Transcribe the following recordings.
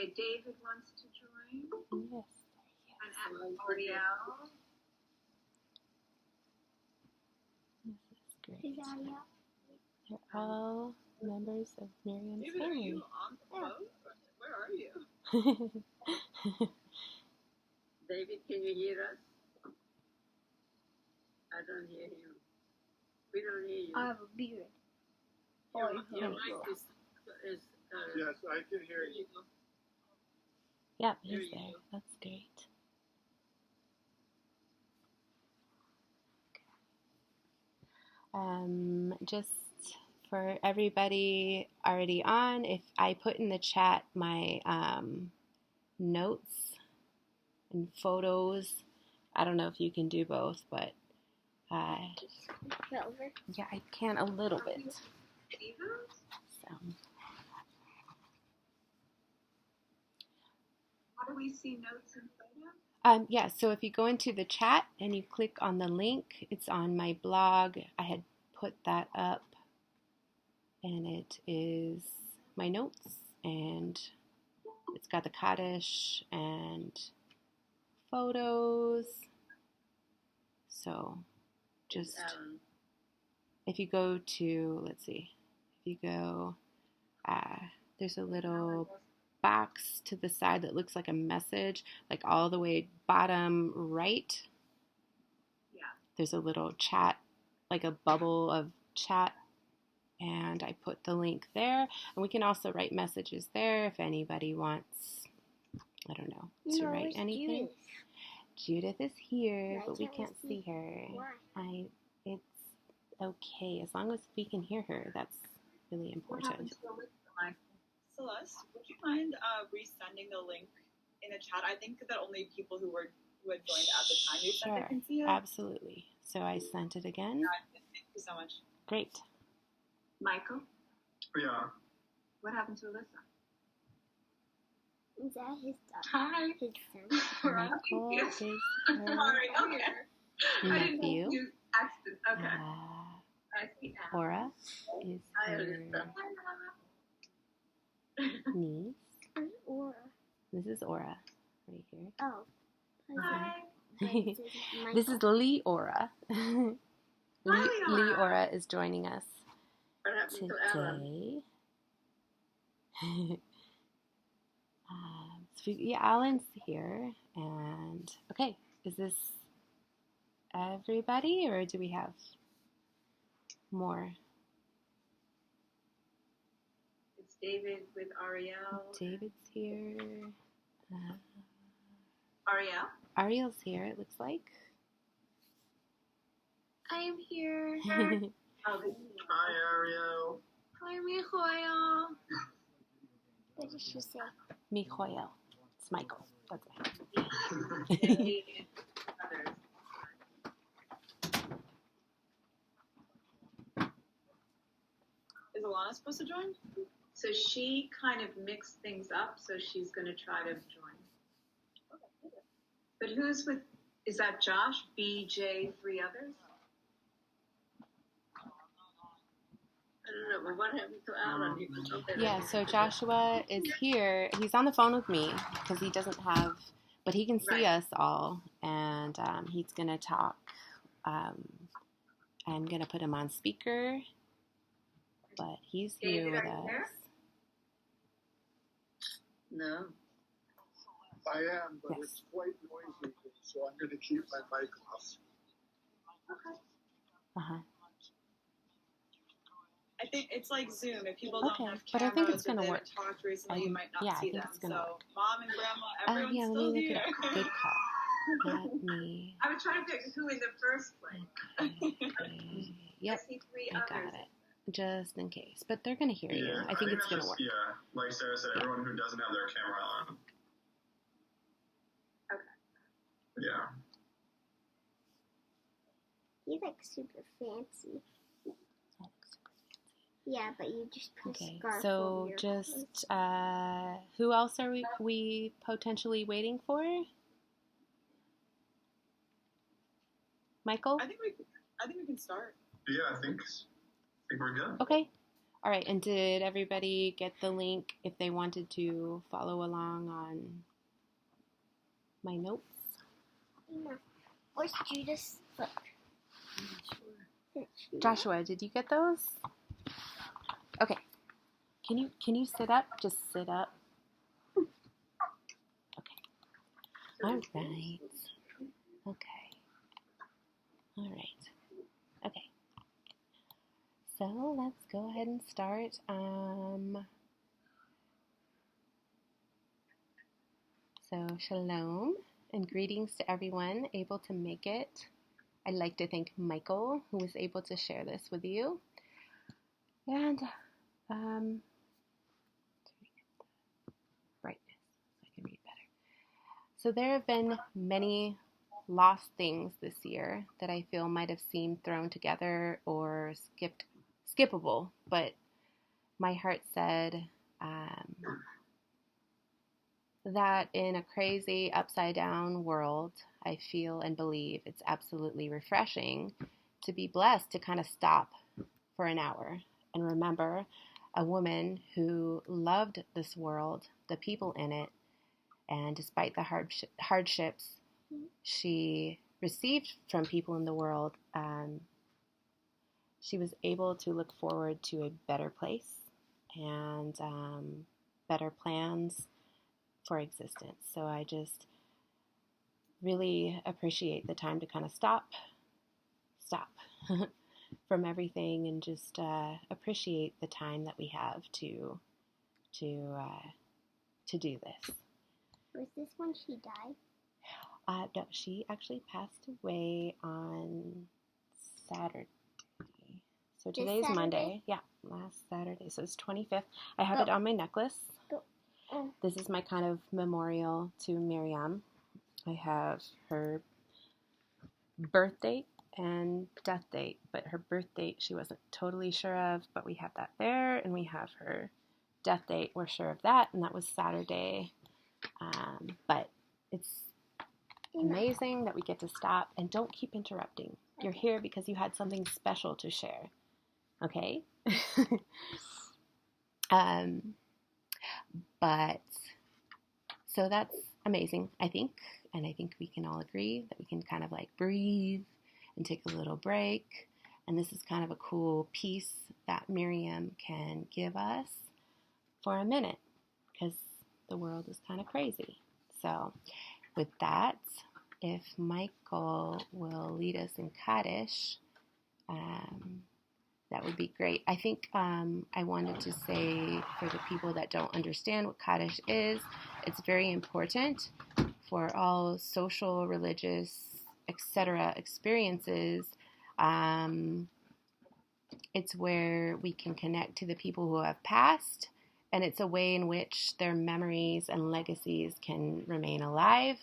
Okay, David wants to join. Yes. And Ariel. This is great. They're all members of Mirjam's David, family. are you on the phone? Where are you? David, can you hear us? I don't hear you. We don't hear you. I have a beard. Your mic is Yes, I can hear you. Yeah, he's there. That's great. Just for everybody already on, if I put in the chat my notes and photos, I don't know if you can do both, but yeah, I can a little bit. So. How do we see notes and photos? Yeah, so if you go into the chat and you click on the link, it's on my blog. I had put that up, and it is my notes, and it's got the Kaddish and photos. So just if you go to, let's see, if you go, there's a little box to the side that looks like a message, like all the way bottom right. Yeah. There's a little chat, like a bubble of chat, and I put the link there. And we can also write messages there if anybody wants, I don't know, to write anything. Judith is here, but we can't see her. Why? It's okay, as long as we can hear her. That's really important. Celeste, would you mind resending the link in the chat? I think that only people who had joined at the time you sent it can see it. Absolutely. So I sent it again. Thank you so much. Great. Michael? Yeah. What happened to Alyssa? Is that his dog? Hi. His son. Michael is Sorry, her okay. I didn't know nephew. you accident. Okay. I see now. Aura is Hi, her Alyssa. niece. Aura. This is Aura, right here. Oh. Hi. This is Lee Aura. Lee Aura is joining us What happened to Alan? today. So yeah, Alan's here, and okay, is this everybody, or do we have more? It's David with Ariel. David's here. Ariel? Ariel's here, it looks like. I am here. Oh, this is Hi, Ariel. Hi, Mijoyo. What did she say? Mijoyo. It's Michael. That's Michael. Is Alana supposed to join? So she kind of mixed things up, so she's going to try to join. But who's with, is that Josh, BJ, 3 others? I don't know, but what happened to Alan? Yeah, so Joshua is here. He's on the phone with me because he doesn't have, but he can see us all, and he's going to talk. I'm going to put him on speaker, but he's here David, with are you us. there? No. I am, but Yes. it's quite noisy, so I'm going to keep my mic off. Okay. Uh-huh. I think it's like Zoom. If people don't Okay, have but cameras I think it's or gonna they work. haven't talked recently, you might not Yeah, I see think them. it's gonna So work. Mom and Grandma, everyone's Yeah, let still me look here. it up. Good call. Let me. I was trying to figure who in the first place. Okay. Yep, I see 3 I others. got it. Just in case, but they're gonna hear you. I think it's gonna work. Yeah, like Sarah said, everyone who doesn't have their camera on. Okay. Yeah. You look super fancy. Yeah, but you just put a Okay, scarf so over your just who else are we potentially waiting for? Michael? I think we can start. Yeah, I think we're good. Okay. All right, and did everybody get the link if they wanted to follow along on my notes? No. Where's Judas' foot? Joshua, did you get those? Okay. Can you sit up? Just sit up. Okay. All right. Okay. All right. Okay. So let's go ahead and start. So shalom and greetings to everyone able to make it. I'd like to thank Michael, who was able to share this with you. And brightness so I can read better. So there have been many lost things this year that I feel might have seemed thrown together or skippable, but my heart said that in a crazy upside down world, I feel and believe it's absolutely refreshing to be blessed to kind of stop for an hour and remember a woman who loved this world, the people in it, and despite the hardships she received from people in the world, she was able to look forward to a better place and better plans for existence. So I just really appreciate the time to kind of stop from everything and just appreciate the time that we have to do this. Was this when she died? No, she actually passed away on Saturday. So today's Monday. Yeah, last Saturday. So it's 25th. I have it on my necklace. This is my kind of memorial to Mirjam. I have her birth date and death date, but her birth date she wasn't totally sure of, but we have that there, and we have her death date, we're sure of that, and that was Saturday. But it's amazing that we get to stop and don't keep interrupting. You're here because you had something special to share, okay? But so that's amazing, I think, and I think we can all agree that we can kind of like breathe and take a little break, and this is kind of a cool piece that Mirjam can give us for a minute because the world is kind of crazy. So with that, if Michael will lead us in Kaddish, that would be great. I think I wanted to say for the people that don't understand what Kaddish is, it's very important for all social, religious, etc. experiences. It's where we can connect to the people who have passed, and it's a way in which their memories and legacies can remain alive.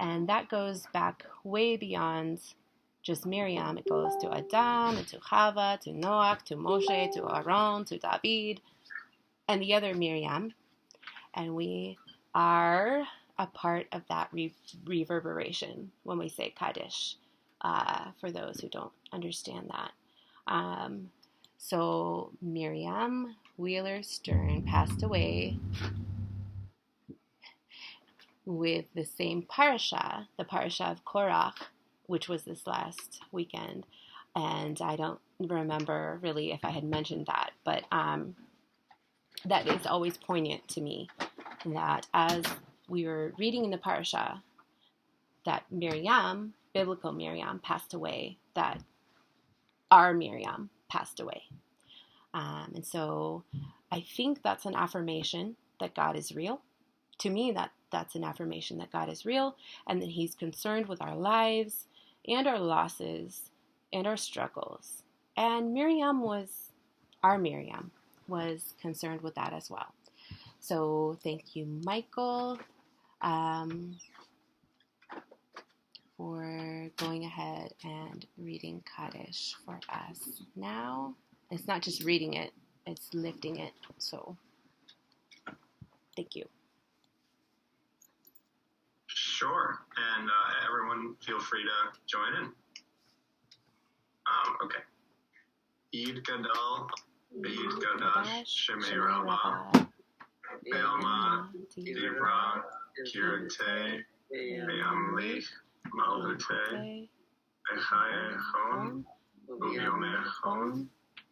And that goes back way beyond just Mirjam. It goes to Adam, and to Chava, to Noach, to Moshe, to Aaron, to David, and the other Mirjam. And we are a part of that reverberation when we say Kaddish, for those who don't understand that. So Mirjam Wheeler Stern passed away with the same parasha, the parasha of Korach, which was this last weekend. And I don't remember really if I had mentioned that, but that is always poignant to me, that as we were reading in the parasha, that Mirjam, biblical Mirjam, passed away, that our Mirjam passed away. And so I think that's an affirmation that God is real. To me, that's an affirmation that God is real and that He's concerned with our lives and our losses and our struggles. And our Mirjam was concerned with that as well. So thank you, Michael, for going ahead and reading Kaddish for us. Now, it's not just reading it, it's lifting it. So thank you. Sure, and everyone feel free to join in. Okay. Eid Gadol Beit Gadash, Shemei Rabbah, Be'alma, Dibra, Kirete, Be'amlich, Malhute, Bechaye Chon, Ubiyomer Chon,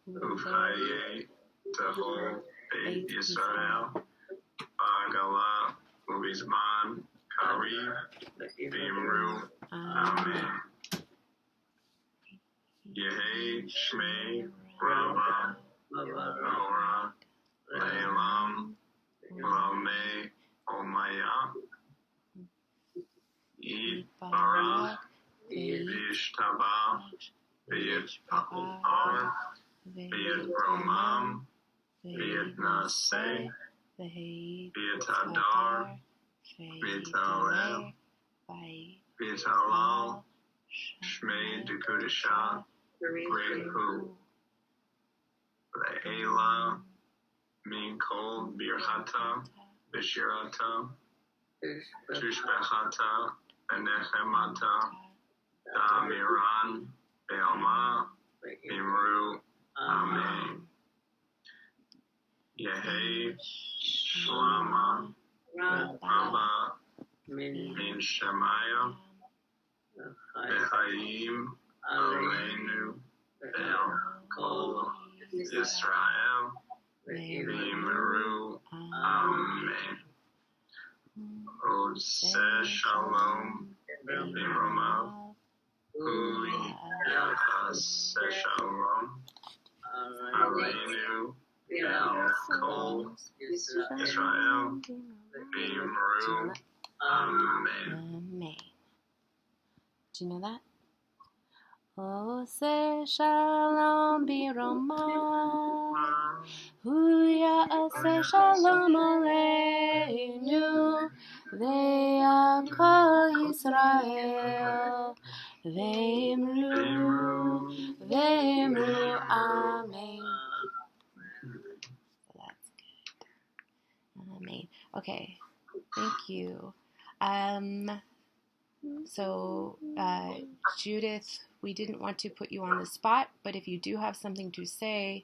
Uchaye, Tahol, Beit Yisrael, Ba'agala, Ubizman, Karib, Bimru, Amen. Yehi, Shmei, Rabba, Ora, Leilam, Lame, Omaya, Barak, Vishtaba, Vit Ar, Vit Romam, Vit Nase, Vit Adar, Vit Alel, Vit Alal, Shmei Dekudisha, Rehu, Le'ela, Minkol, Birhata, Bishirata, Tushbehata, Benechemata, Damiran, Be'alma, Imru, Amen. Yehi, Shlama, Rabba, Min Shemaya, Bechaim, Aleinu, Be'al Kol, Yisrael, V'imru, Amen. Ose Shalom, B'Romav, Hu Yachas Shalom, Aleinu, Be'al Kol, Yisrael, V'imru, Amen. Amen. Do you know that? Ose Shalom B'Romav, Huya Ose Shalom Aleinu, Ve'akol Yisrael, Ve'imru, Amen. So that's good. Amen. Okay, thank you. So, Judith, we didn't want to put you on the spot, but if you do have something to say,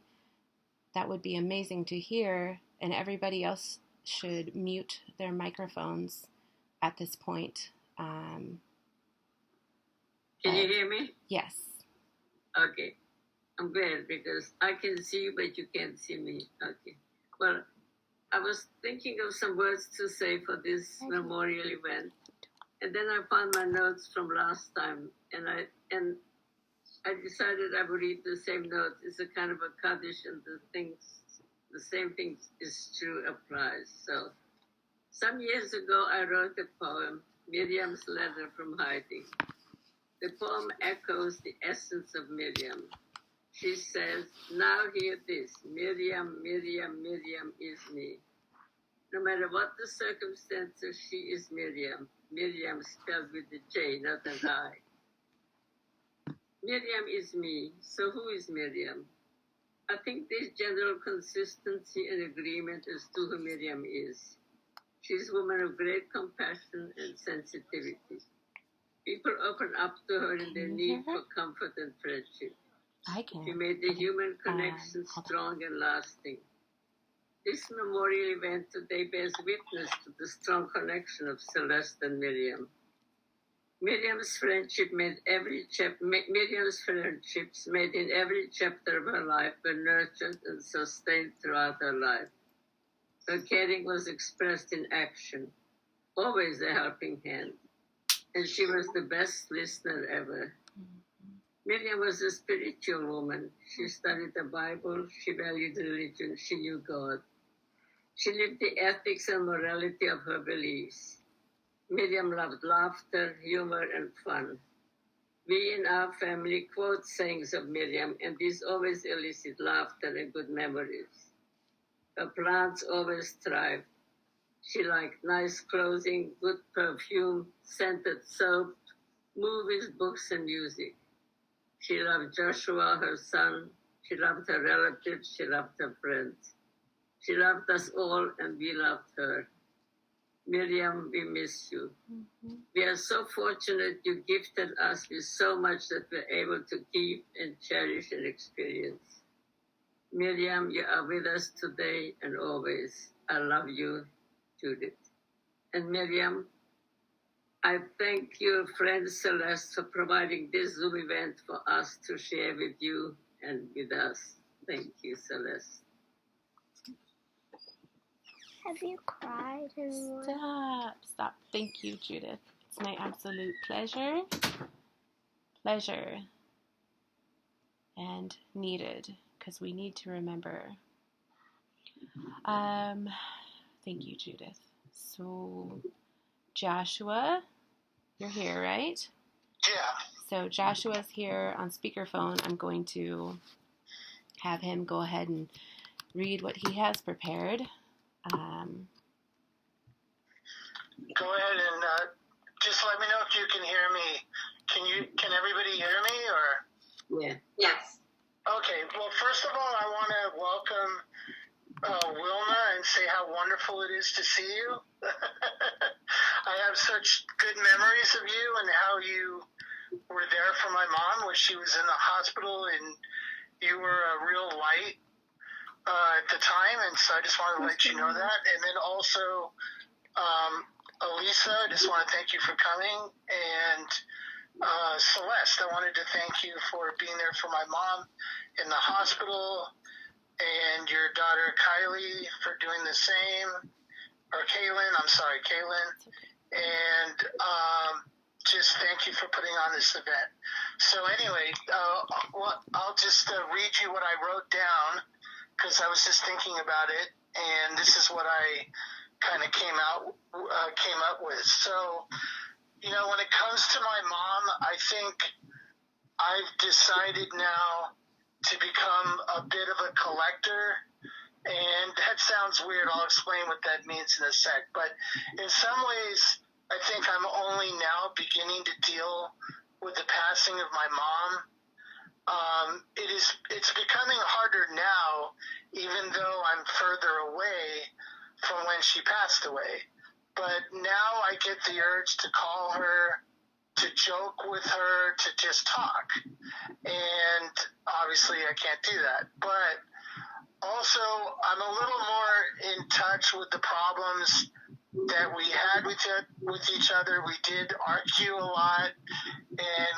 that would be amazing to hear, and everybody else should mute their microphones at this point. Can you hear me? Yes. Okay. I'm glad because I can see you, but you can't see me. Okay. Well, I was thinking of some words to say for this memorial event. And then I found my notes from last time, and I decided I would read the same notes. It's a kind of a Kaddish, and the same thing is true applies. So, some years ago, I wrote a poem, Mirjam's Letter from Hiding. The poem echoes the essence of Mirjam. She says, "Now hear this, Mirjam, Mirjam, Mirjam is me. No matter what the circumstances, she is Mirjam. Mirjam spelled with a J, not an I. Mirjam is me. So who is Mirjam? I think there's general consistency and agreement as to who Mirjam is. She's a woman of great compassion and sensitivity. People open up to her in their need for comfort and friendship. She made the human connection strong and lasting. This memorial event today bears witness to the strong connection of Celeste and Mirjam. Mirjam's friendships made in every chapter of her life were nurtured and sustained throughout her life. Her caring was expressed in action, always a helping hand, and she was the best listener ever. Mirjam was a spiritual woman. She studied the Bible, she valued religion, she knew God. She lived the ethics and morality of her beliefs. Mirjam loved laughter, humor, and fun. We in our family quote sayings of Mirjam, and these always elicit laughter and good memories. Her plants always thrived. She liked nice clothing, good perfume, scented soap, movies, books, and music. She loved Joshua, her son. She loved her relatives. She loved her friends. She loved us all, and we loved her. Mirjam, we miss you. We are so fortunate you gifted us with so much that we're able to keep and cherish and experience. Mirjam, you are with us today and always. I love you, Judith. And Mirjam, I thank your friend Celeste for providing this Zoom event for us to share with you and with us. Thank you, Celeste. Have you cried anymore? Stop. Thank you, Judith. It's my absolute pleasure. And needed, because we need to remember. Thank you, Judith. So, Joshua, you're here, right? Yeah. So Joshua's here on speakerphone. I'm going to have him go ahead and read what he has prepared. Go ahead and just let me know if you can hear me. Can everybody hear me or? Yeah. Yes. Okay. Well, first of all, I want to welcome Wilma and say how wonderful it is to see you. I have such good memories of you and how you were there for my mom when she was in the hospital, and you were a real light at the time, and so I just wanted to let you know that. And then also, Elisa, I just want to thank you for coming, and Celeste, I wanted to thank you for being there for my mom in the hospital, and your daughter Kylie for doing the same, or Kaylin, I'm sorry, Kaylin, and just thank you for putting on this event. So anyway, I'll just read you what I wrote down, because I was just thinking about it, and this is what I kind of came up with. So, you know, when it comes to my mom, I think I've decided now to become a bit of a collector, and that sounds weird. I'll explain what that means in a sec. But in some ways, I think I'm only now beginning to deal with the passing of my mom. It's becoming harder now, even though I'm further away from when she passed away. But now I get the urge to call her, to joke with her, to just talk. And obviously I can't do that. But also I'm a little more in touch with the problems that we had with each other. We did argue a lot, and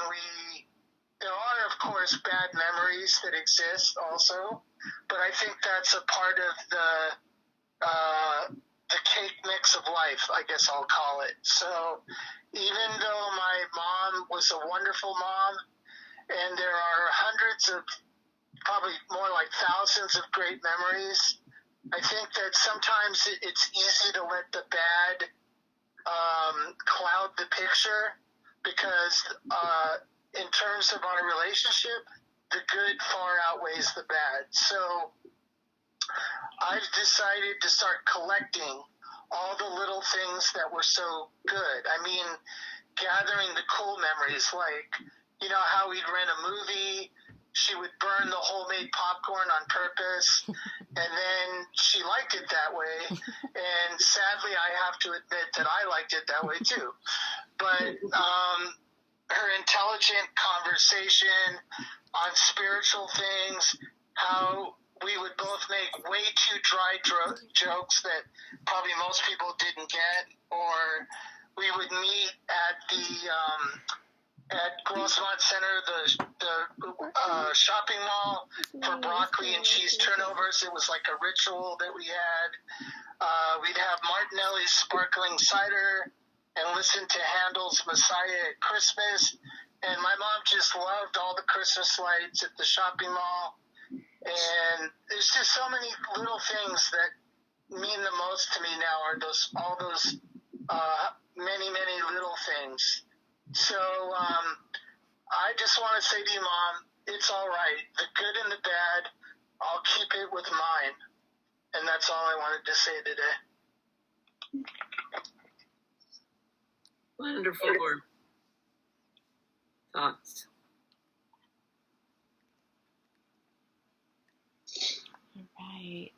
there are, of course, bad memories that exist also, but I think that's a part of the cake mix of life, I guess I'll call it. So even though my mom was a wonderful mom, and there are hundreds of, probably more like thousands of great memories, I think that sometimes it's easy to let the bad cloud the picture, because in terms of our relationship, the good far outweighs the bad. So I've decided to start collecting all the little things that were so good. I mean, gathering the cool memories, like, you know, how we'd rent a movie, she would burn the homemade popcorn on purpose, and then she liked it that way, and sadly I have to admit that I liked it that way too. But her intelligent conversation on spiritual things, how we would both make way too dry jokes that probably most people didn't get, or we would meet at the at Grossmont Center, the shopping mall, for broccoli and cheese turnovers. It was like a ritual that we had. We'd have Martinelli's sparkling cider and listen to Handel's Messiah at Christmas. And my mom just loved all the Christmas lights at the shopping mall. And there's just so many little things that mean the most to me now, are all those many, many little things. So I just want to say to you, Mom, it's all right. The good and the bad, I'll keep it with mine. And that's all I wanted to say today. Wonderful work. Thoughts. All right.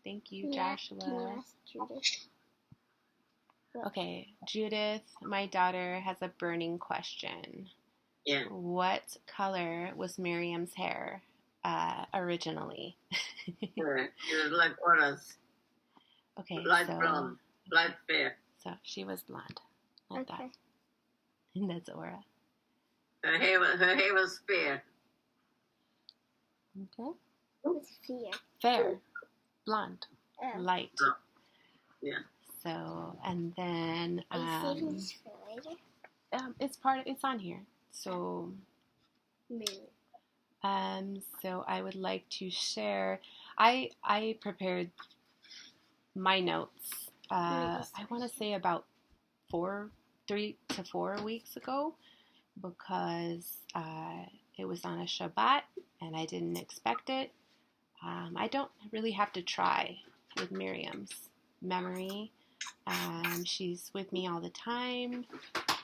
Thank you, Yeah, Joshua. can you ask Judith? Okay, Judith, my daughter, has a burning question. Yeah. What color was Miriam's hair originally. Yeah, you're like Aura's. Okay, Light so, blonde, light fair. So she was blonde, like that. And that's Aura. Her hair was fair. Okay. What's fear? Fair, blonde, Oh. light. Oh. Yeah. So, and then Are you saving this for later? it's on here. So, Maybe. so I would like to share. I prepared my notes. I want to say about 3 to 4 weeks ago, because it was on a Shabbat and I didn't expect it. I don't really have to try with Mirjam's memory. She's with me all the time,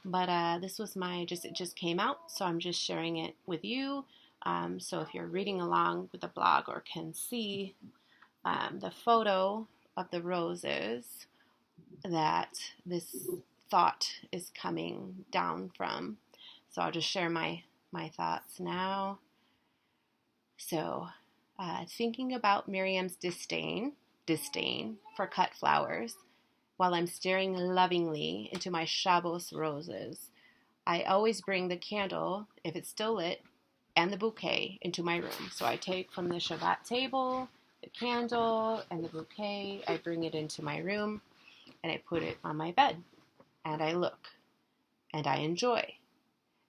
but this was it just came out, so I'm just sharing it with you. So if you're reading along with the blog or can see the photo of the roses that this thought is coming down from. So I'll just share my thoughts now. So thinking about Mirjam's disdain for cut flowers, while I'm staring lovingly into my Shabbos roses, I always bring the candle, if it's still lit, and the bouquet into my room. So I take from the Shabbat table the candle and the bouquet, I bring it into my room, and I put it on my bed, and I look, and I enjoy,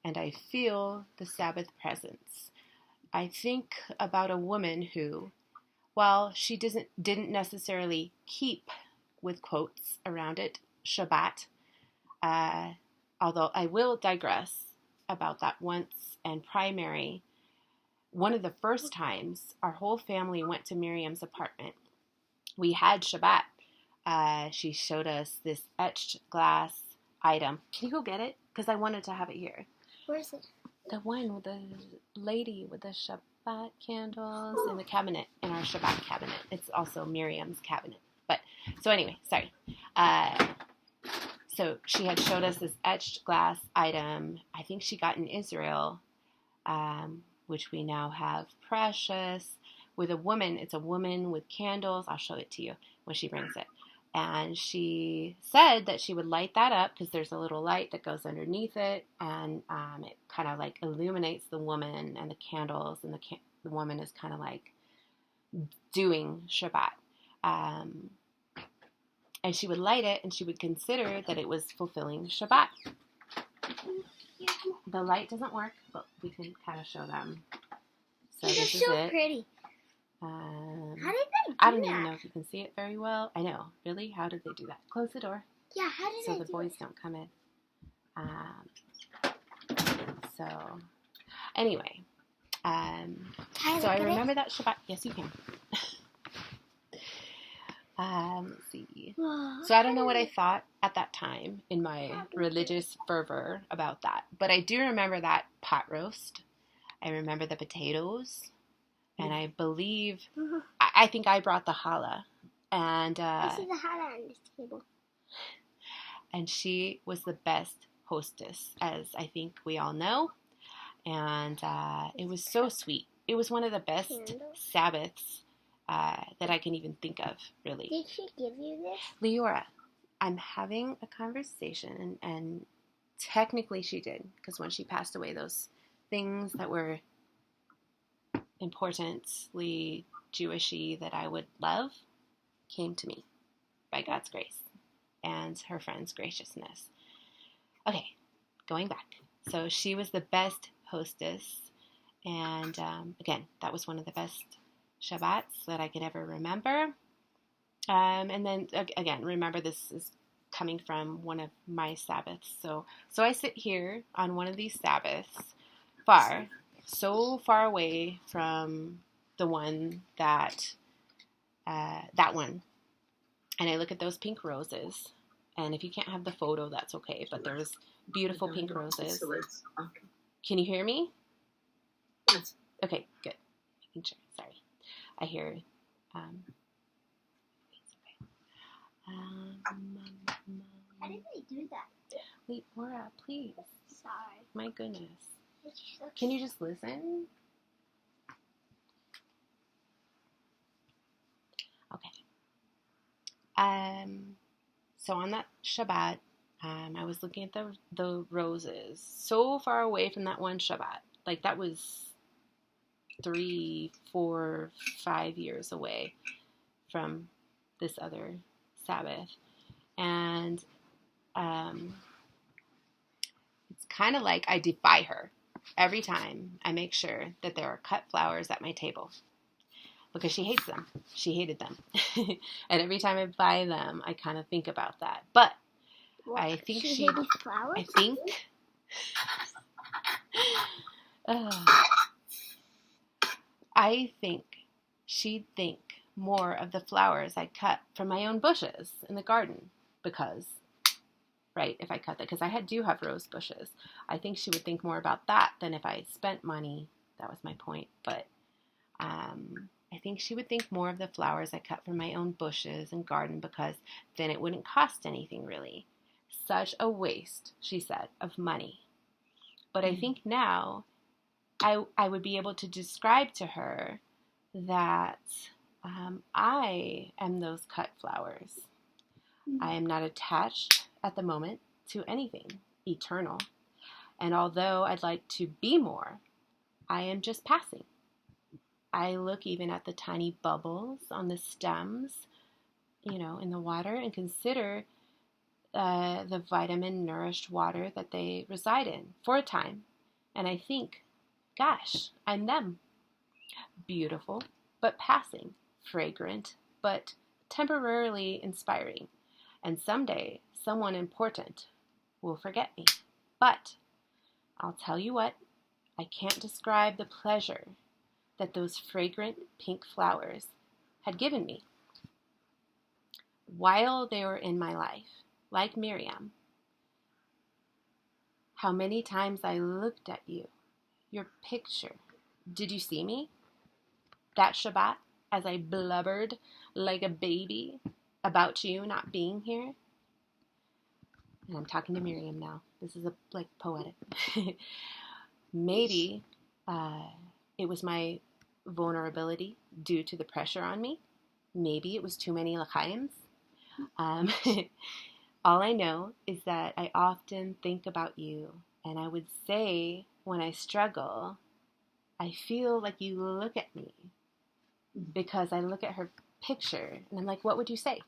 and I feel the Sabbath presence. I think about a woman who, while she didn't necessarily keep, with quotes around it, Shabbat, although I will digress about that once and primary. One of the first times our whole family went to Mirjam's apartment, we had Shabbat. She showed us this etched glass item. Can you go get it? Because I wanted to have it here. Where is it? The one with the lady with the Shabbat candles in the cabinet, in our Shabbat cabinet. It's also Mirjam's cabinet. But, so anyway, sorry. So she had showed us this etched glass item, I think she got in Israel, which we now have precious, with a woman. It's a woman with candles. I'll show it to you when she brings it. And she said that she would light that up because there's a little light that goes underneath it, and it kind of like illuminates the woman and the candles, and the woman is kind of like doing Shabbat. And she would light it, and she would consider that it was fulfilling Shabbat. The light doesn't work, but we can kind of show them. So These this are is so it. pretty. How did they do I don't that? even know if you can see it very well. I know. Really? How did they do that? Close the door Yeah, how did so they the do boys it? don't come in. So, anyway. Can I So I look at it? remember that Shabbat. Yes, you can. Let's see. So I don't know what I thought at that time in my religious fervor about that. But I do remember that pot roast. I remember the potatoes. And I believe, I think I brought the challah. And, This is the hat on this table. and she was the best hostess, as I think we all know. And it was so sweet. It was one of the best Sabbaths that I can even think of, really. Did she give you this? Leora, I'm having a conversation, and technically she did, because when she passed away, those things that were importantly Jewishy that I would love came to me by God's grace and her friend's graciousness. Okay, going back. So she was the best hostess, and again, that was one of the best Shabbats that I could ever remember. And then again, remember, this is coming from one of my Sabbaths. So I sit here on one of these Sabbaths, so far away from the one that one, and I look at those pink roses. And if you can't have the photo, that's okay. But there's beautiful pink roses. Can you hear me? Yes. Okay, good. Making sure. Sorry, I hear. How did they do that? Wait, Laura, please. Sorry. My goodness. It's so Can you just listen? So on that Shabbat, I was looking at the roses so far away from that one Shabbat. Like that was 3, 4, 5 years away from this other Sabbath. And it's kind of like I defy her every time I make sure that there are cut flowers at my table. Because she hates them. She hated them. And every time I buy them, I kind of think about that. But What? I think she hated flowers? I think I think she'd think more of the flowers I cut from my own bushes in the garden. Because, right, if I cut that, because I do have rose bushes. I think she would think more about that than if I spent money. That was my point. But I think she would think more of the flowers I cut from my own bushes and garden, because then it wouldn't cost anything really. Such a waste, she said, of money. But I think now I would be able to describe to her that I am those cut flowers. I am not attached at the moment to anything eternal. And although I'd like to be more, I am just passing. I look even at the tiny bubbles on the stems, in the water, and consider the vitamin-nourished water that they reside in for a time. And I think, gosh, I'm them. Beautiful, but passing. Fragrant, but temporarily inspiring. And someday, someone important will forget me. But I'll tell you what, I can't describe the pleasure that those fragrant pink flowers had given me while they were in my life, like Mirjam. How many times I looked at you, your picture. Did you see me? That Shabbat, as I blubbered like a baby about you not being here. And I'm talking to Mirjam now. This is poetic. Maybe it was my vulnerability due to the pressure on me. Maybe it was too many l'chaims. All I know is that I often think about you, and I would say when I struggle, I feel like you look at me, because I look at her picture and I'm like, what would you say?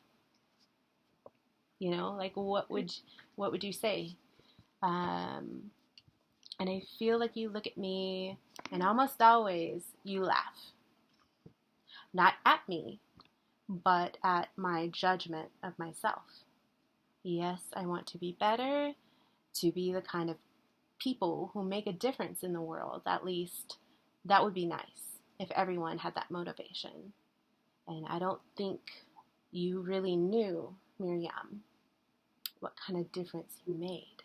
What would you say? And I feel like you look at me, and almost always you laugh. Not at me, but at my judgment of myself. Yes, I want to be better, to be the kind of people who make a difference in the world. At least that would be nice if everyone had that motivation. And I don't think you really knew, Mirjam, what kind of difference you made.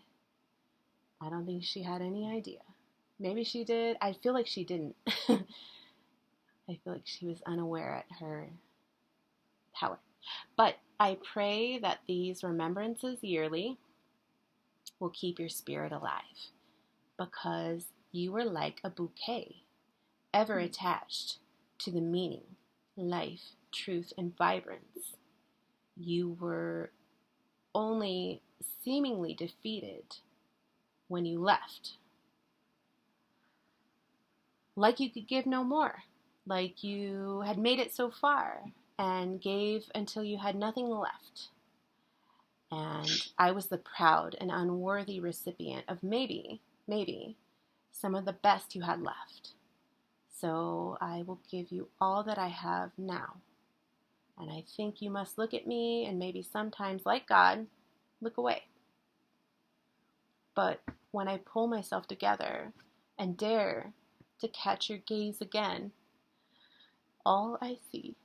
I don't think she had any idea. Maybe she did. I feel like she didn't. I feel like she was unaware at her power. But I pray that these remembrances yearly will keep your spirit alive, because you were like a bouquet, ever attached to the meaning, life, truth, and vibrance. You were only seemingly defeated when you left. Like you could give no more. Like you had made it so far and gave until you had nothing left. And I was the proud and unworthy recipient of maybe, some of the best you had left. So I will give you all that I have now. And I think you must look at me and maybe sometimes, like God, look away. But when I pull myself together and dare to catch your gaze again, all I see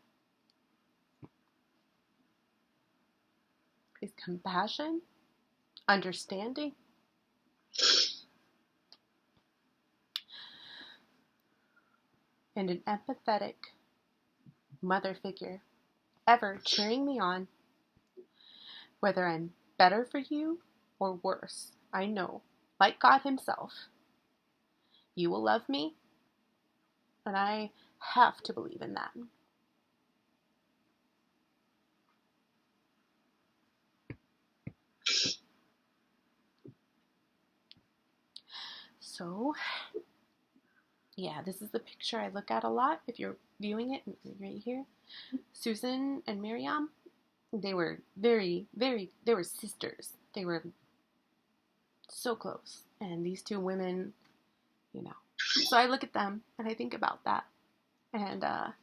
is compassion, understanding, and an empathetic mother figure ever cheering me on. Whether I'm better for you or worse, I know, like God himself, you will love me, and I have to believe in that. So, yeah, this is the picture I look at a lot if you're viewing it right here. Susan and Mirjam, they were they were sisters. They were so close. And these two women, you know. So I look at them and I think about that. And I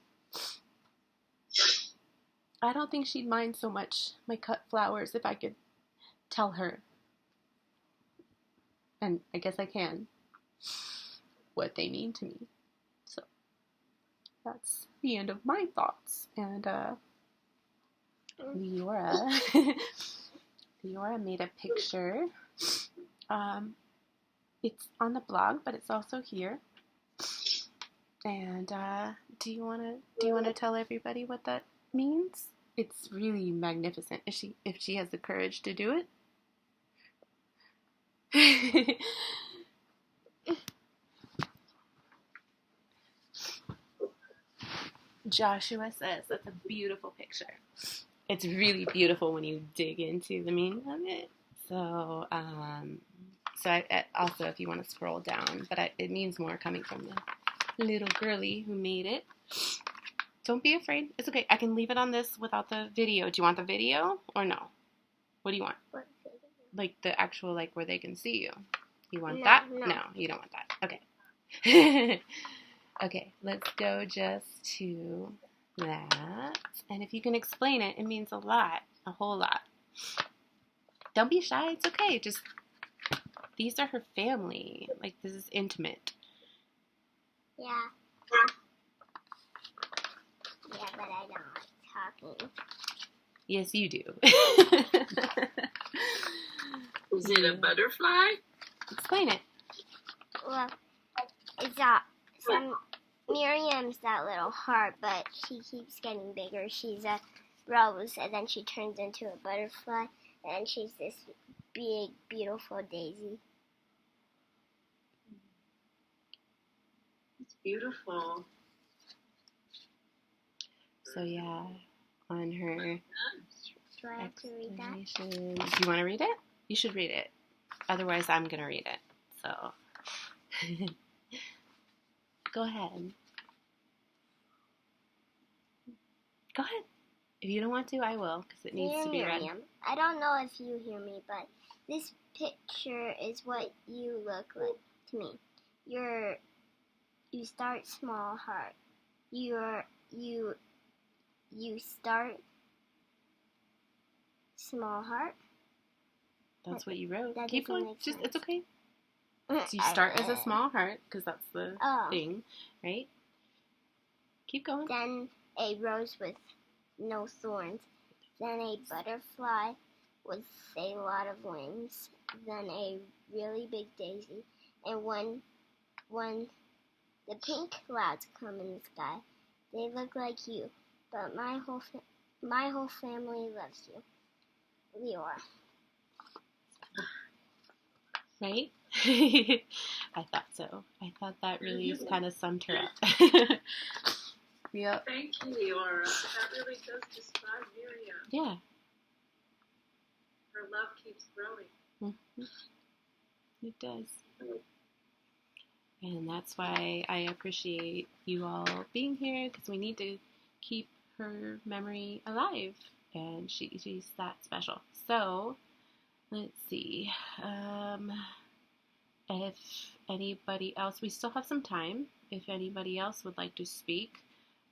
don't think she'd mind so much my cut flowers if I could tell her. And I guess I can. What they mean to me. So that's the end of my thoughts. And Leora made a picture. It's on the blog, but it's also here. And do you wanna tell everybody what that means? It's really magnificent. If she has the courage to do it. Joshua says that's a beautiful picture. It's really beautiful when you dig into the meaning of it. So, also, if you want to scroll down, but it means more coming from the little girly who made it. Don't be afraid. It's okay. I can leave it on this without the video. Do you want the video or no? What do you want? What video? Like the actual, like where they can see you. You want No, that? no. No, you don't want that. Okay. Okay, let's go just to that. And if you can explain it, it means a lot, a whole lot. Don't be shy. It's okay. Just, these are her family. Like, this is intimate. Yeah. Yeah, but I don't like talking. Yes, you do. Is it a butterfly? Explain it. Well, it's Miriam's that little heart, but she keeps getting bigger. She's a rose, and then she turns into a butterfly, and she's this big, beautiful daisy. It's beautiful. So, yeah, on her Do I have to read that? explanation. Do you want to read it? You should read it. Otherwise, I'm going to read it. So, go ahead. Go ahead. If you don't want to, I will, because it needs to be read. Miriam, I don't know if you hear me, but this picture is what you look like to me. You start small heart. You start small heart. That's what you wrote. That Keep doesn't going. make Just, sense. it's okay. So you start as a small heart, because that's the thing, right? Keep going. Then a rose with no thorns. Then a butterfly with a lot of wings. Then a really big daisy. And when the pink clouds come in the sky, they look like you. But my whole family loves you. Leora. Right? I thought so. I thought that really kind of summed her up. Yep. Thank you, Leora. That really does describe Mirjam. Yeah. Her love keeps growing. Mm-hmm. It does. And that's why I appreciate you all being here, because we need to keep her memory alive, and she's that special. So, let's see. If anybody else, we still have some time. If anybody else would like to speak,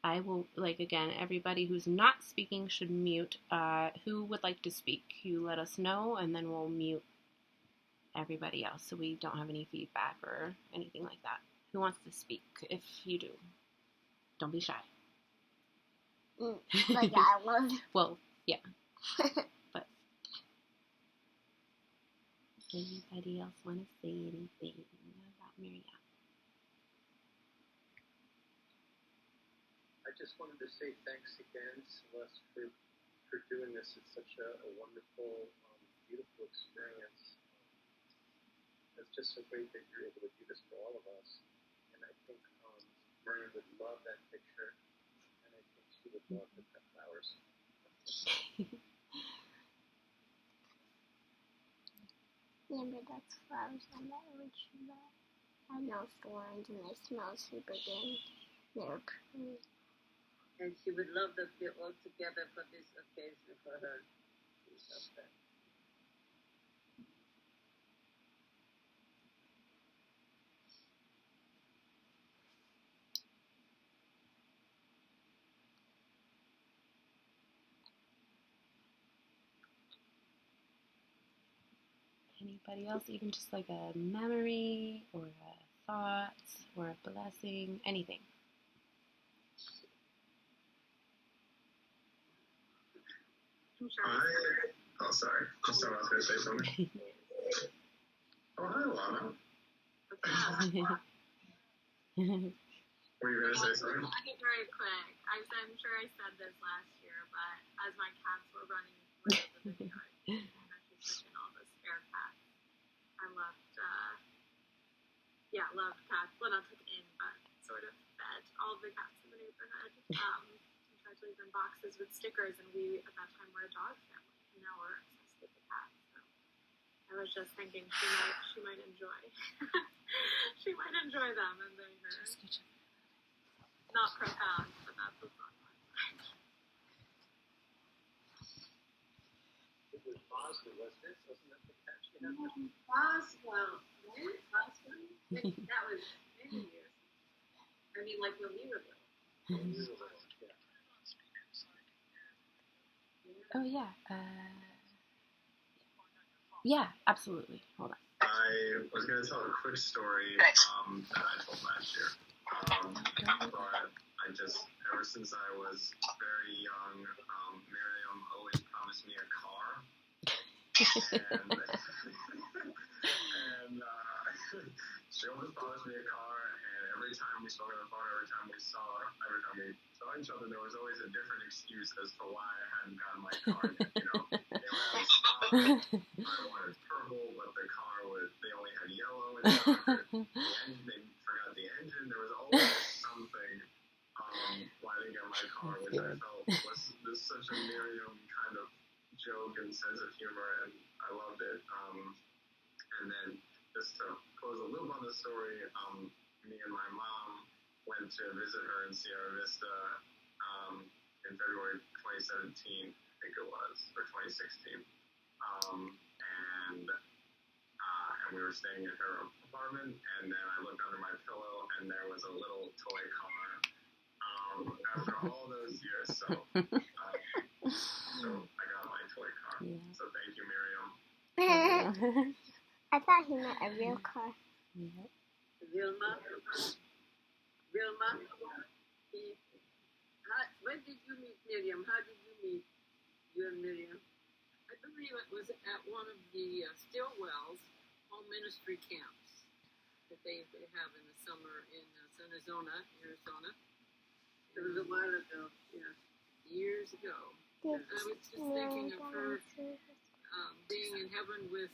I will, again, everybody who's not speaking should mute. Who would like to speak? You let us know, and then we'll mute everybody else so we don't have any feedback or anything like that. Who wants to speak? If you do, don't be shy. Like I was. Well, yeah. But does anybody else want to say anything about Mirjam? I just wanted to say thanks again, Celeste, for doing this. It's such a wonderful, beautiful experience. It's just so great that you're able to do this for all of us. And I think Mirjam would love that picture, and I think she would love the cut flowers. Yeah, but that's flowers on that original. had no thorns and they smell super good. They're pretty. And she would love that we're all together for this occasion for her. She loved that. Anybody else? Even just like a memory or a thought or a blessing, anything. Sorry. Just thought I was going to say something. Oh, hi, Lana. Were you going to say something? I'll be very quick. I'm sure I said this last year, but as my cats were running wild in the yard, and actually switching all the spare cats, I loved cats. Well, not took in, but sort of fed all of the cats in the neighborhood. And tried to leave them boxes with stickers, and we, at that time, were a dog family, and now we're obsessed with the cats. So I was just thinking she might enjoy. She might enjoy them, and they're not profound, but that's what's on my mind. It was Boswell, wasn't it? Wasn't that the cat she had? Boswell. Right? Boswell? That was many years. I mean, like when we were little. Oh yeah. Yeah, absolutely. Hold on. I was going to tell a quick story that I told last year. But I just, ever since I was very young, Mirjam always promised me a car. And she always promised me a car, and every time we spoke on the phone, every time we saw each other, there was always a different excuse as to why I hadn't gotten my car yet, you know. They were out of stock. I wanted purple, but the car they only had yellow and stuff. They forgot the engine. There was always something why I didn't get my car, which I felt was such a Mirjam kind of joke and sense of humor, and I loved it. And then just to close a loop on the story, me and my mom went to visit her in Sierra Vista in February 2017, I think it was, or 2016. And we were staying in her apartment, and then I looked under my pillow, and there was a little toy car. After all those years, so I got my toy car. Yeah. So thank you, Mirjam. I thought he meant a real car. Yeah. Vilma, when did you meet Mirjam? How did you meet you and Mirjam? I believe it was at one of the Stillwell's home ministry camps that they have in the summer in Arizona. It was a while ago, yeah. Years ago. And I was just thinking of her being in heaven with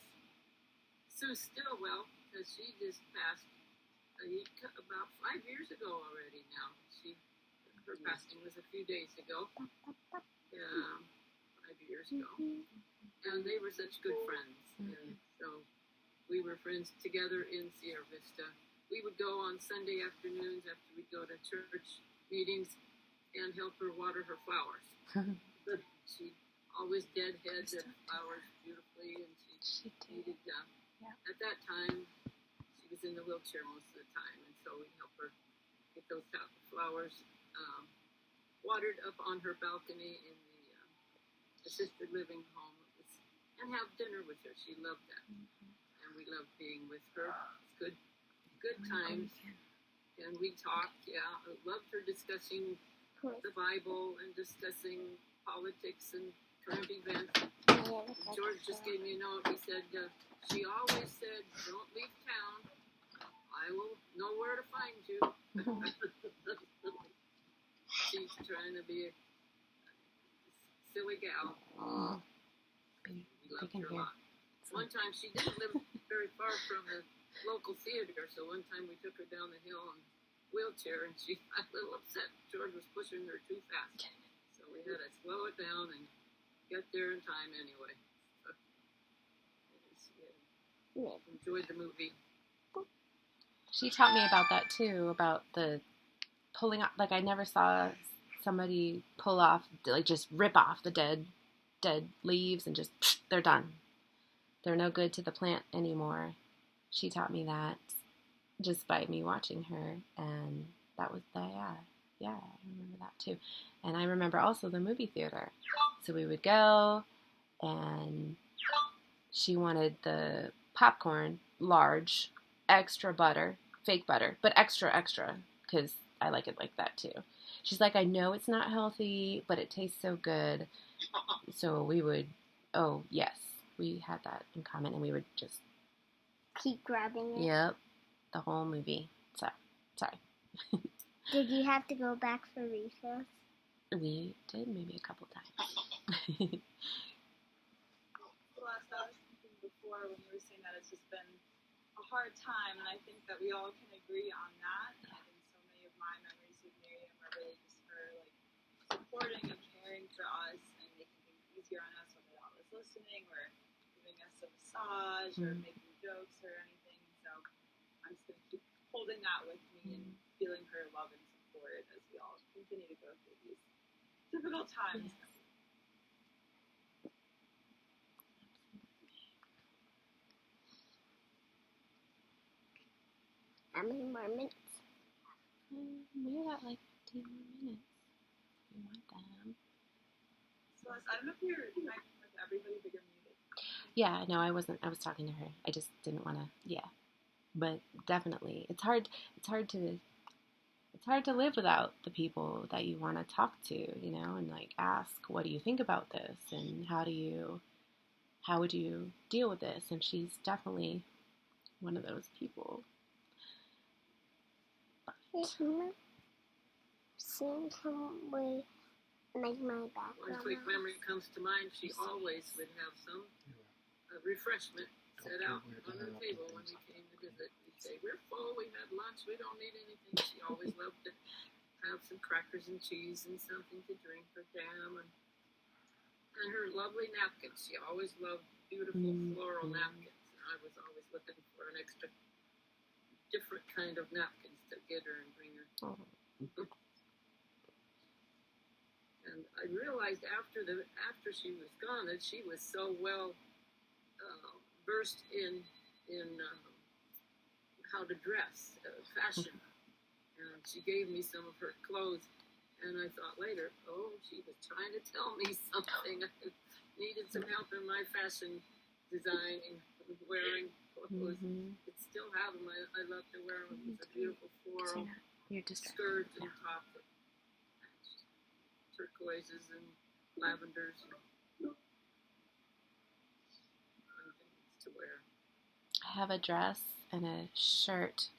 Sue Stillwell, because she just passed about 5 years ago already now. Her passing was a few days ago. 5 years ago. And they were such good friends. And so we were friends together in Sierra Vista. We would go on Sunday afternoons after we'd go to church meetings and help her water her flowers. She always deadheaded flowers beautifully, and she needed, at that time, she was in the wheelchair most of the time, and so we'd help her get those flowers watered up on her balcony in the assisted living home, and have dinner with her. She loved that, and we loved being with her. It's good times, and we talked. I loved her discussing the Bible and discussing politics and current events. George just gave me a note. He said she always said, "Don't leave town. I will know where to find you." She's trying to be a silly gal. We loved her a lot. One time, she didn't live very far from the local theater, so one time we took her down the hill in a wheelchair, and she got a little upset. George was pushing her too fast. So we had to slow it down and get there in time anyway. So, enjoyed the movie. She taught me about that too, about the pulling off. Like I never saw somebody pull off, like just rip off the dead leaves and just they're done. They're no good to the plant anymore. She taught me that just by me watching her, and that was yeah, I remember that too. And I remember also the movie theater. So we would go, and she wanted the popcorn large, extra butter, fake butter, but extra, because I like it like that too. She's like, I know it's not healthy, but it tastes so good. So we would, oh yes, we had that in common, and we would just keep grabbing it. Yep, the whole movie. So, sorry. Did you have to go back for recess? We did maybe a couple times. Celeste, I was thinking before when you were saying that it's just been a hard time, and I think that we all can agree on that. And I think so many of my memories with Mirjam are really just her like supporting and caring for us and making things easier on us when we're not listening, or giving us a massage, or making jokes or anything. So I'm just gonna keep holding that with me and feeling her love and support as we all continue to go through these difficult times. How many more minutes? We got like 15 more minutes. You want them? Celeste, I don't know if you're connecting with everybody, but you're muted. Yeah, no, I wasn't. I was talking to her. I just didn't want to. Yeah, but definitely, it's hard. It's hard to live without the people that you want to talk to, you know, and like ask, what do you think about this, and how would you deal with this? And she's definitely one of those people. Seeing somebody make my background. One quick memory comes to mind. She always would have some refreshment set out on her table when we came to visit. We'd say, we're full, we've had lunch, we don't need anything. She always loved to have some crackers and cheese and something to drink, or jam, and her lovely napkins. She always loved beautiful floral napkins. And I was always looking for an extra different kind of napkins to get her and bring her. And I realized after she was gone that she was so well versed in how to dress, fashion. And she gave me some of her clothes, and I thought later, oh, she was trying to tell me something. I needed some help in my fashion designing, wearing clothes. I still have them. I love to wear them with a beautiful floral skirt and top that matched turquoises and lavenders and things to wear. I have a dress and a shirt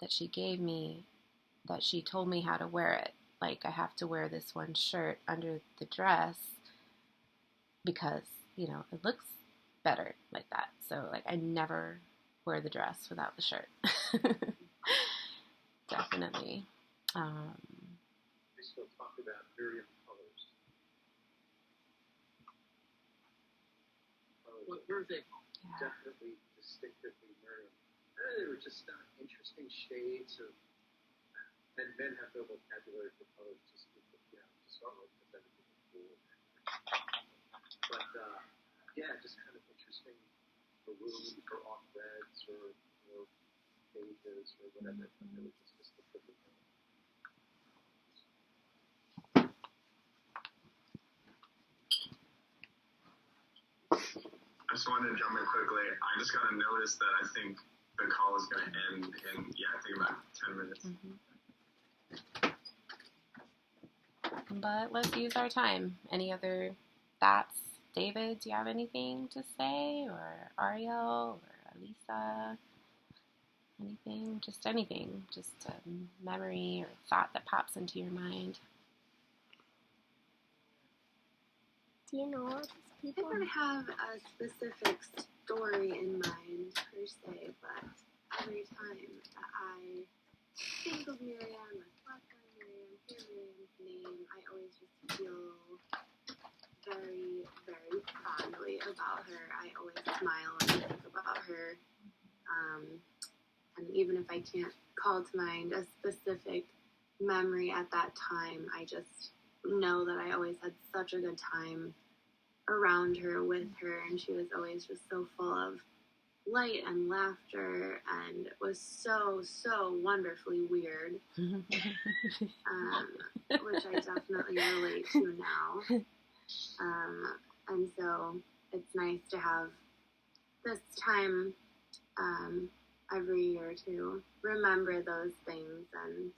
that she gave me that she told me how to wear it. Like, I have to wear this one shirt under the dress because, you know, it looks better like that. So, like, I never wear the dress without the shirt. Definitely. We still talk about Mirjam colors. What were they? Definitely distinctively Mirjam. They were just interesting shades of, and men have no vocabulary for colors, just start with because everything is cool. But yeah, just kind of interesting maroons or off reds or beiges or whatever. It was just distinctively Mirjam. I just wanted to jump in quickly. I just got a notice that I think the call is going to end in, I think about 10 minutes. But let's use our time. Any other thoughts? David, do you have anything to say? Or Ariel? Or Elisa? Anything? Just anything. Just a memory or thought that pops into your mind. Do you know what these people? I don't have a specific story in mind per se, but every time that I think of Mirjam, reflect on Mirjam, hear Mirjam's name, I always just feel very, very fondly about her. I always smile when I think about her. And even if I can't call to mind a specific memory at that time, I just know that I always had such a good time around her, with her, and she was always just so full of light and laughter, and was so wonderfully weird, which I definitely relate to now. And so it's nice to have this time every year to remember those things, and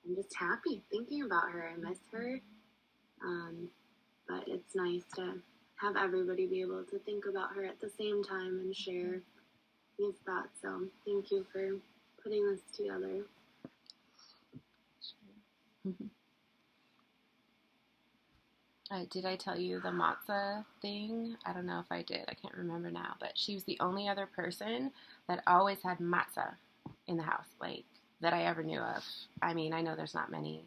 I'm just happy thinking about her. I miss her, but it's nice to have everybody be able to think about her at the same time and share these thoughts. So thank you for putting this together. Did I tell you the matzah thing? I don't know if I did. I can't remember now. But she was the only other person that always had matzah in the house, like, that I ever knew of. I mean, I know there's not many,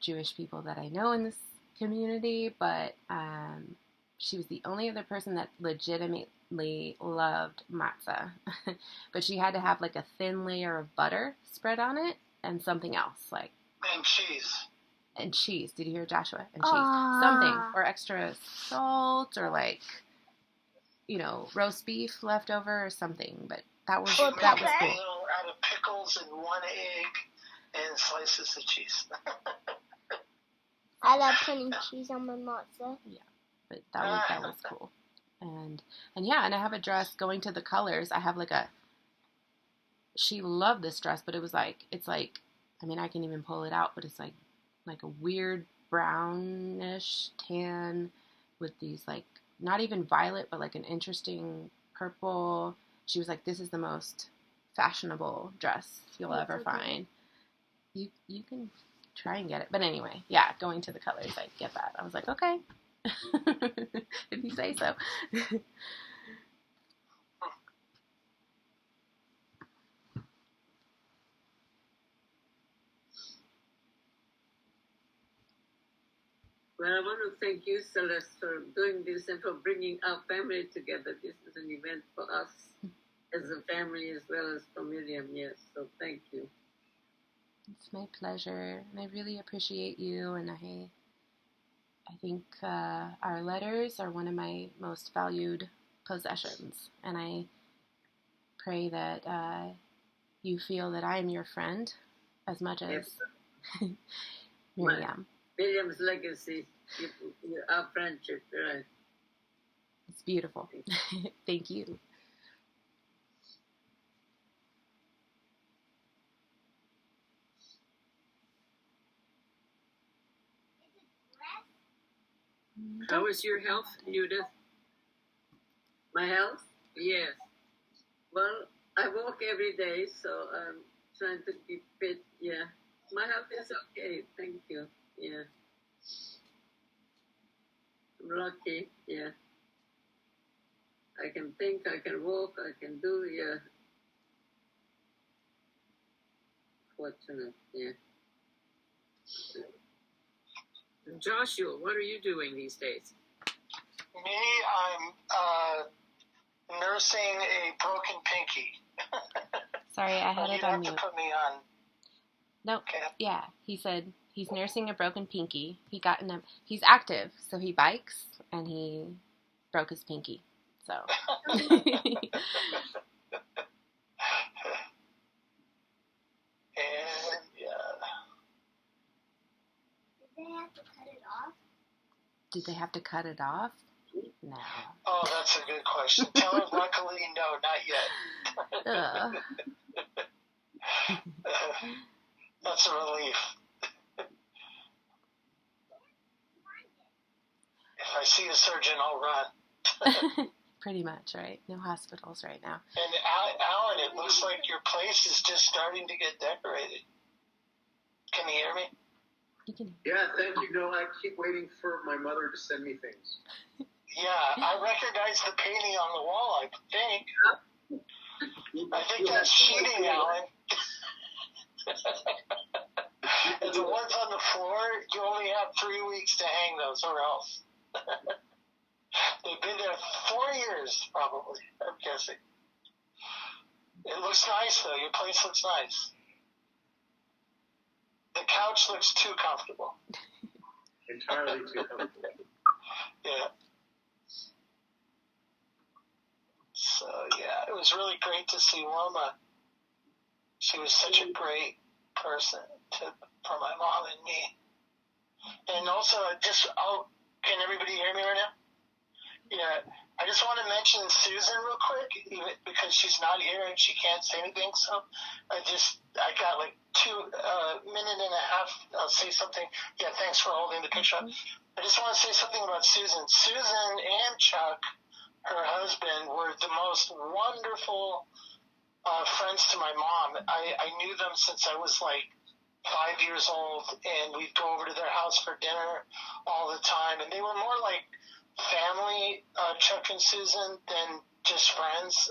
Jewish people that I know in this community, but she was the only other person that legitimately loved matzah. But she had to have, like, a thin layer of butter spread on it and something else, like... And cheese. And cheese. Did you hear Joshua? And cheese. Something. Or extra salt, or, like, roast beef left over or something. But that was cool. Out of pickles and 1 egg and slices of cheese. I love putting cheese on my matzah. Yeah, but that was cool. And I have a dress going to the colors. I have she loved this dress, but it's like, I mean, I can even pull it out, but it's like a weird brownish tan with these, like, not even violet, but like an interesting purple. She was like, this is the most fashionable dress you'll ever find. You can try and get it. But anyway, yeah, going to the colors, I get that. I was like, okay. If you say so. Well, I want to thank you, Celeste, for doing this and for bringing our family together. This is an event for us as a family as well as for Mirjam, yes. So thank you. It's my pleasure, and I really appreciate you, and I think our letters are one of my most valued possessions, and I pray that you feel that I am your friend as much as Mirjam. Mirjam's legacy, our friendship, right? It's beautiful. Thank you. How is your health, Judith? My health? Yes. Well, I walk every day, so I'm trying to keep fit, yeah. My health is okay, thank you, yeah. I'm lucky, yeah. I can think, I can walk, I can do, yeah. Fortunate, yeah. Joshua, what are you doing these days? Me, I'm nursing a broken pinky. Sorry, I had it on mute. You have to put me on. Nope. Okay. Yeah, he said he's nursing a broken pinky. He's active, so he bikes, and he broke his pinky. So. Did they have to cut it off? No. Oh, that's a good question. Tell her, luckily, no, not yet. That's a relief. If I see a surgeon, I'll run. Pretty much, right? No hospitals right now. And Alan, it looks like your place is just starting to get decorated. Can you hear me? Yeah, thank you. No, I keep waiting for my mother to send me things. Yeah, I recognize the painting on the wall, I think. I think that's cheating, Alan. And the ones on the floor, you only have 3 weeks to hang those, or else. They've been there 4 years, probably, I'm guessing. It looks nice, though. Your place looks nice. The couch looks too comfortable. Entirely too comfortable. Yeah. So, yeah, it was really great to see Wilma. She was such a great person for my mom and me. And also, can everybody hear me right now? Yeah. I just want to mention Susan real quick, even because she's not here and she can't say anything. So I got like 2 minute and a half. I'll say something. Yeah, thanks for holding the picture up. I just want to say something about Susan. Susan and Chuck, her husband, were the most wonderful friends to my mom. I knew them since I was like 5 years old, and we'd go over to their house for dinner all the time. And they were more like family, Chuck and Susan, than just friends.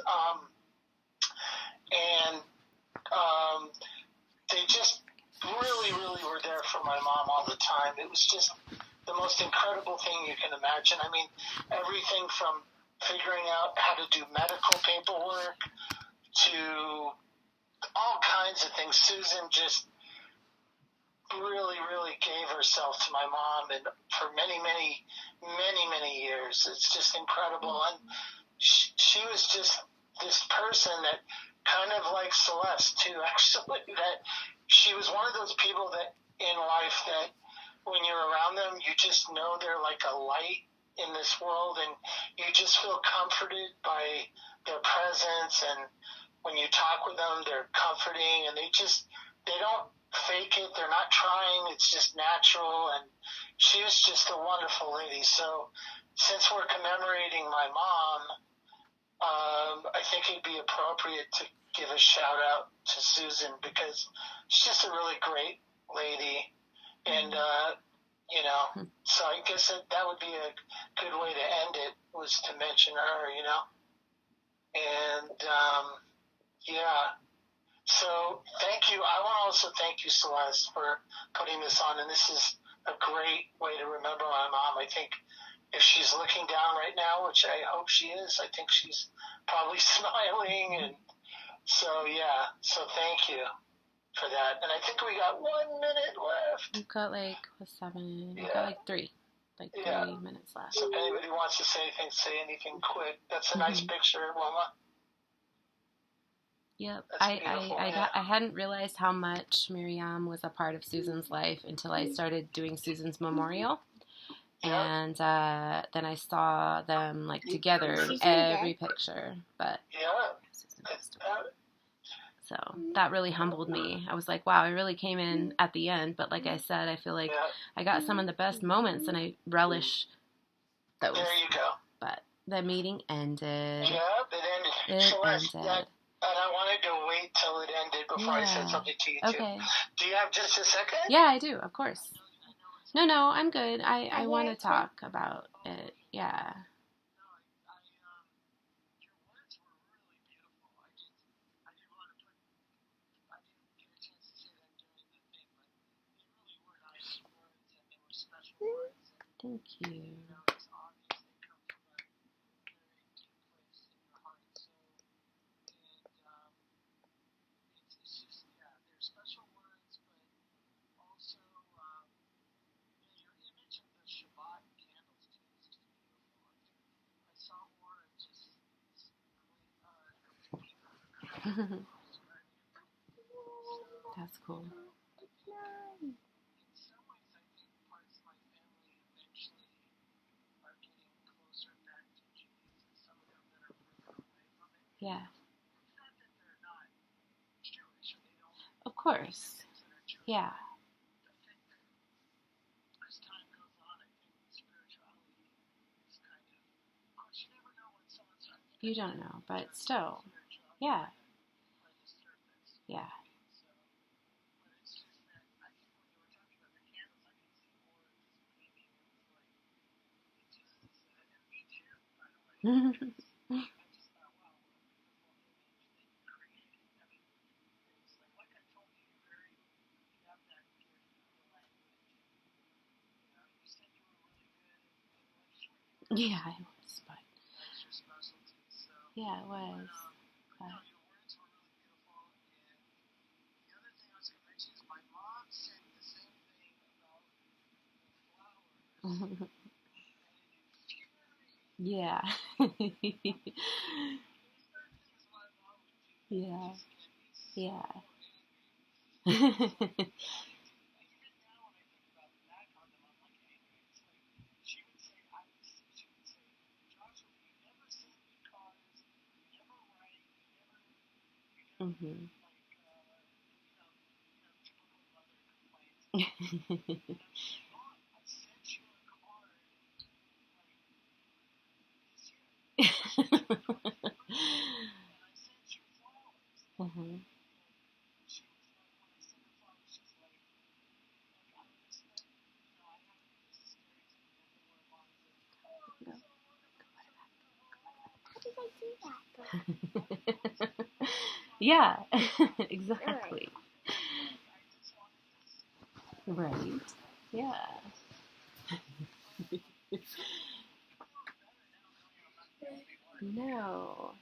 They just really, really were there for my mom all the time. It was just the most incredible thing you can imagine. I mean, everything from figuring out how to do medical paperwork to all kinds of things. Susan just really, really gave herself to my mom, and for many, many, many, many years. It's just incredible. And she was just this person that kind of like Celeste too, actually, that she was one of those people that in life that when you're around them, you just know they're like a light in this world, and you just feel comforted by their presence. And when you talk with them, they're comforting, and they don't fake it. They're not trying. It's just natural. And she was just a wonderful lady. So since we're commemorating my mom, I think it'd be appropriate to give a shout out to Susan, because she's just a really great lady. And, so I guess that would be a good way to end it, was to mention her, And, yeah. So thank you. I want to also thank you, Celeste, for putting this on. And this is a great way to remember my mom. I think if she's looking down right now, which I hope she is, I think she's probably smiling. And so, yeah. So thank you for that. And I think we got 1 minute left. We've got like 7. We've got like 3. Like 3 minutes left. So if anybody wants to say anything quick. That's a nice picture, Wilma. Yep. I hadn't realized how much Mirjam was a part of Susan's life until I started doing Susan's memorial. And then I saw them like together in every picture. But so that really humbled me. I was like, wow, I really came in at the end. But like I said, I feel like I got some of the best moments, and I relish those. There you go. But the meeting ended. Yeah, it ended. Celeste, and I wanted to wait till it ended before I said something to you, too. Okay. Do you have just a second? Yeah, I do, of course. No, I'm good. I want to talk about it. Yeah. Thank you. That's cool. Yeah. Of course. Yeah. You don't know, but still. Yeah. Yeah. Yeah, it was, but yeah, it was. Yeah. Yeah. Yeah. Mhm. Mhm. How did I do that? Yeah, exactly. Right. Yeah. No.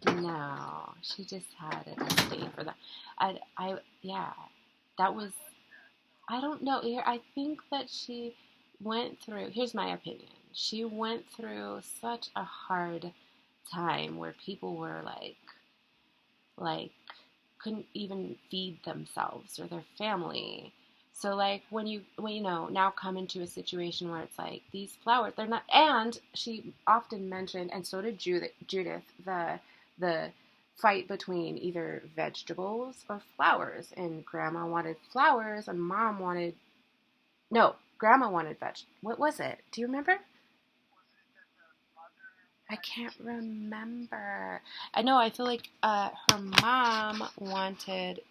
No. She just had a disdain for that. Yeah. That was, I don't know. I think that she went through, here's my opinion. She went through such a hard time where people were like couldn't even feed themselves or their family. So like when you know now come into a situation where it's like these flowers they're not, and she often mentioned, and so did Judith, the fight between either vegetables or flowers, and grandma wanted flowers and mom wanted, no, grandma wanted what was it, do you remember? I can't remember. I know. I feel like her mom wanted